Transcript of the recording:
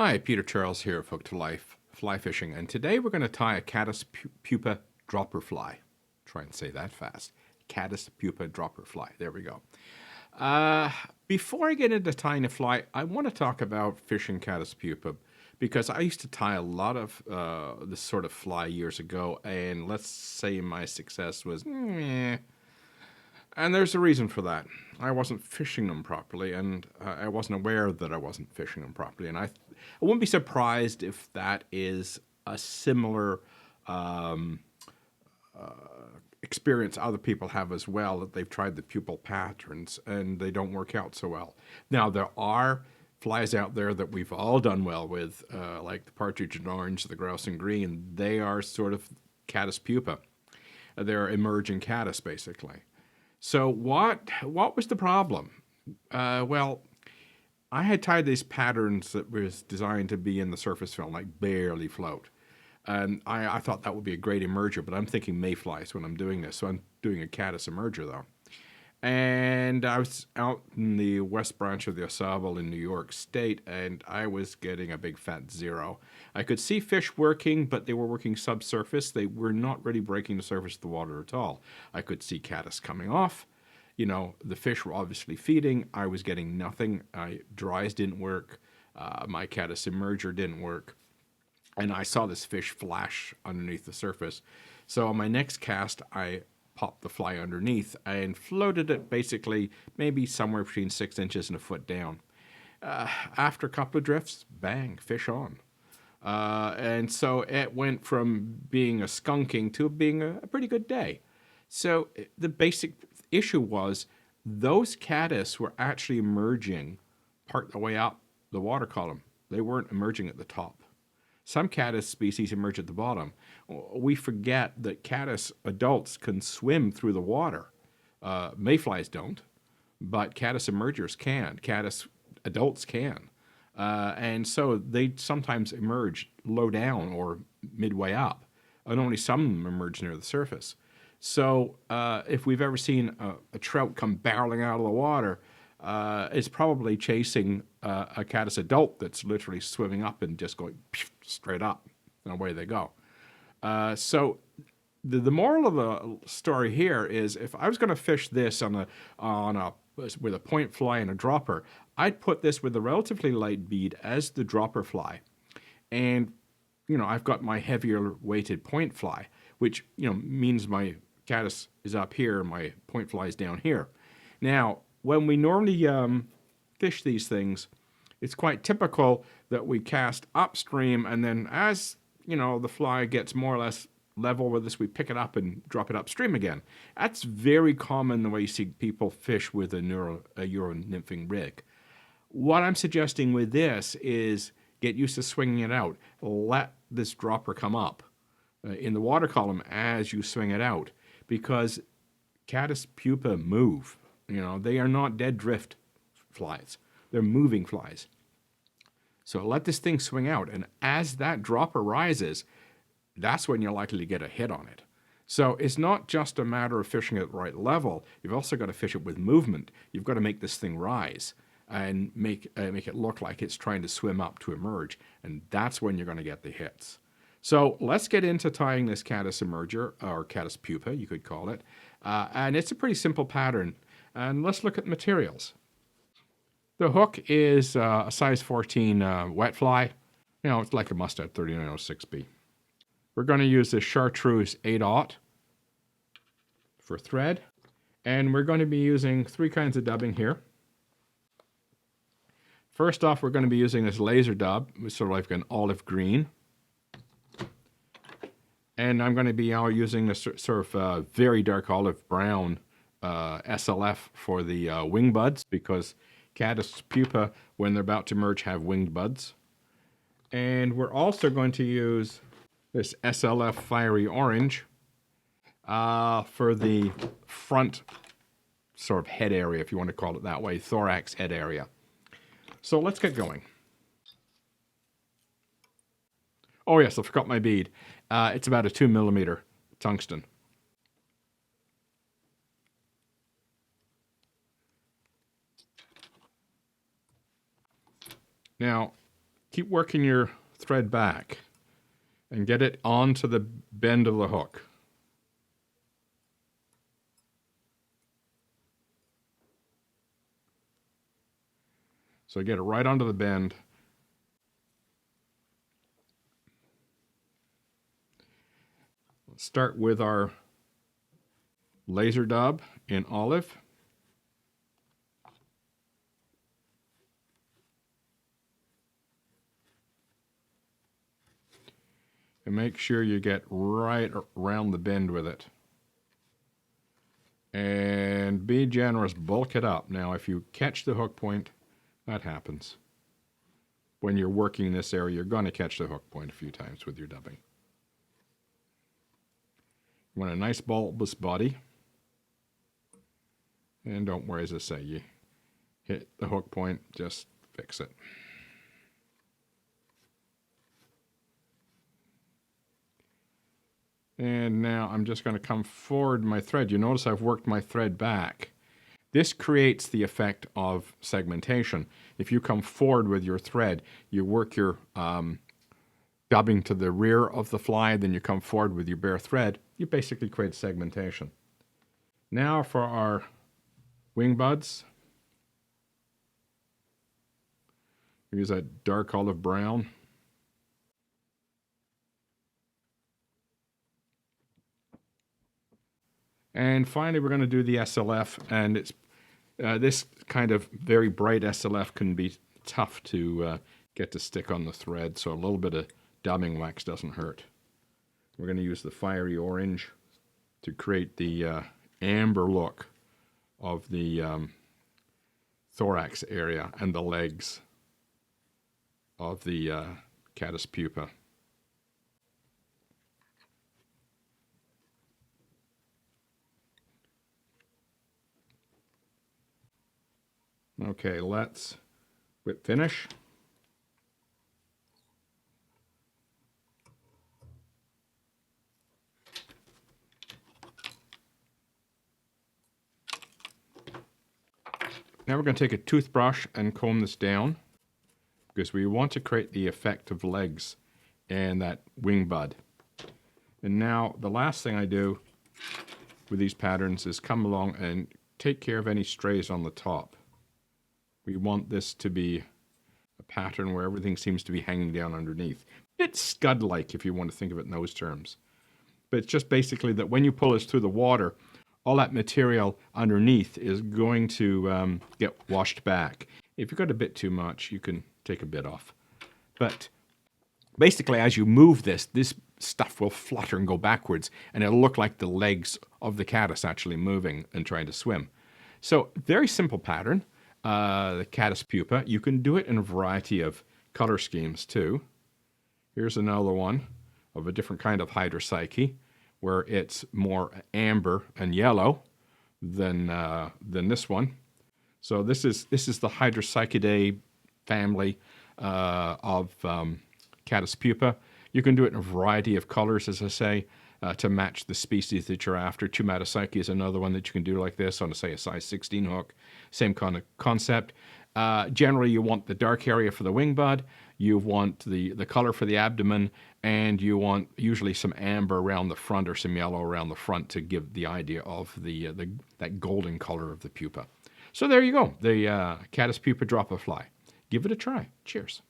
Hi, Peter Charles here of Hook to Life Fly Fishing, and today we're going to tie a Caddis Pupa dropper fly. Try and say that fast. Caddis Pupa dropper fly. There we go. Before I get into tying a fly, I want to talk about fishing Caddis Pupa because I used to tie a lot of this sort of fly years ago, and let's say my success was meh. And there's a reason for that. I wasn't fishing them properly, and I wasn't aware that I wasn't fishing them properly. And I wouldn't be surprised if that is a similar experience other people have as well, that they've tried the pupil patterns and they don't work out so well. Now, there are flies out there that we've all done well with, like the partridge and orange, the grouse and green. They are sort of Caddis Pupa. They're emerging caddis, basically. So what was the problem? Well, I had tied these patterns that was designed to be in the surface film, like barely float. And I thought that would be a great emerger, but I'm thinking mayflies when I'm doing this. So I'm doing a caddis emerger, though. And I was out in the West Branch of the Au Sable in New York State, and I was getting a big fat zero. I could see fish working, but they were working subsurface. They were not really breaking the surface of the water at all. I could see caddis coming off. You know, the fish were obviously feeding. I was getting nothing. Dries didn't work. My caddis emerger didn't work. And I saw this fish flash underneath the surface. So on my next cast, I popped the fly underneath and floated it basically maybe somewhere between 6 inches and a foot down. After a couple of drifts, bang, fish on. And so it went from being a skunking to being a pretty good day. So the basic issue was those caddis were actually emerging part the way up the water column. They weren't emerging at the top. Some caddis species emerge at the bottom. We forget that caddis adults can swim through the water. Mayflies don't, but caddis emergers can. Caddis adults can. And so they sometimes emerge low down or midway up, and only some of them emerge near the surface. So if we've ever seen a trout come barreling out of the water, it's probably chasing a caddis adult that's literally swimming up and just going straight up, and away they go. So the moral of the story here is, if I was going to fish this with a point fly and a dropper, I'd put this with a relatively light bead as the dropper fly, and I've got my heavier weighted point fly, which means my caddis is up here, my point fly is down here. Now, when we normally fish these things, it's quite typical that we cast upstream, and then as the fly gets more or less level with us, we pick it up and drop it upstream again. That's very common the way you see people fish with a Euro nymphing rig. What I'm suggesting with this is get used to swinging it out. Let this dropper come up in the water column as you swing it out, because Caddis Pupa move. They are not dead drift flies. They're moving flies. So let this thing swing out, and as that dropper rises, that's when you're likely to get a hit on it. So it's not just a matter of fishing at the right level. You've also got to fish it with movement. You've got to make this thing rise and make it look like it's trying to swim up to emerge, and that's when you're going to get the hits. So let's get into tying this caddis emerger, or Caddis Pupa, you could call it. And it's a pretty simple pattern. And let's look at materials. The hook is a size 14 wet fly. It's like a Mustad 3906B. We're going to use this Chartreuse 8/0 for thread. And we're going to be using 3 kinds of dubbing here. First off, we're going to be using this laser dub, which is sort of like an olive green. And I'm going to be using this sort of very dark olive brown SLF for the wing buds, because Caddis Pupa, when they're about to merge, have winged buds. And we're also going to use this SLF fiery orange for the front sort of head area, if you want to call it that way, thorax head area. So let's get going. Oh yes, I forgot my bead. It's about a 2mm tungsten. Now, keep working your thread back and get it onto the bend of the hook. So get it right onto the bend. Let's start with our laser dub in olive. And make sure you get right around the bend with it. And be generous, bulk it up. Now, if you catch the hook point, that happens. When you're working this area, you're going to catch the hook point a few times with your dubbing. You want a nice bulbous body. And don't worry, as I say, you hit the hook point, just fix it. And now I'm just going to come forward my thread. You notice I've worked my thread back. This creates the effect of segmentation. If you come forward with your thread, you work your dubbing to the rear of the fly, then you come forward with your bare thread, you basically create segmentation. Now for our wing buds. Use that dark olive brown. And finally, we're going to do the SLF, and it's this kind of very bright SLF can be tough to get to stick on the thread, so a little bit of dubbing wax doesn't hurt. We're going to use the fiery orange to create the amber look of the thorax area and the legs of the Caddis Pupa. Okay, let's whip finish. Now we're going to take a toothbrush and comb this down because we want to create the effect of legs and that wing bud. And now the last thing I do with these patterns is come along and take care of any strays on the top. We want this to be a pattern where everything seems to be hanging down underneath. A bit scud-like if you want to think of it in those terms. But it's just basically that when you pull this through the water, all that material underneath is going to get washed back. If you've got a bit too much, you can take a bit off. But basically, as you move this stuff will flutter and go backwards, and it'll look like the legs of the caddis actually moving and trying to swim. So, very simple pattern. The Caddis Pupa. You can do it in a variety of color schemes too. Here's another one of a different kind of hydropsyche, where it's more amber and yellow than this one. So this is the Hydropsychidae family of Caddis Pupa. You can do it in a variety of colors, as I say, to match the species that you're after. Tumatopsyche is another one that you can do like this on, say, a size 16 hook. Same kind of concept. Generally, you want the dark area for the wing bud, you want the color for the abdomen, and you want usually some amber around the front or some yellow around the front to give the idea of that golden color of the pupa. So there you go, the Caddis Pupa drop-a-fly. Give it a try. Cheers.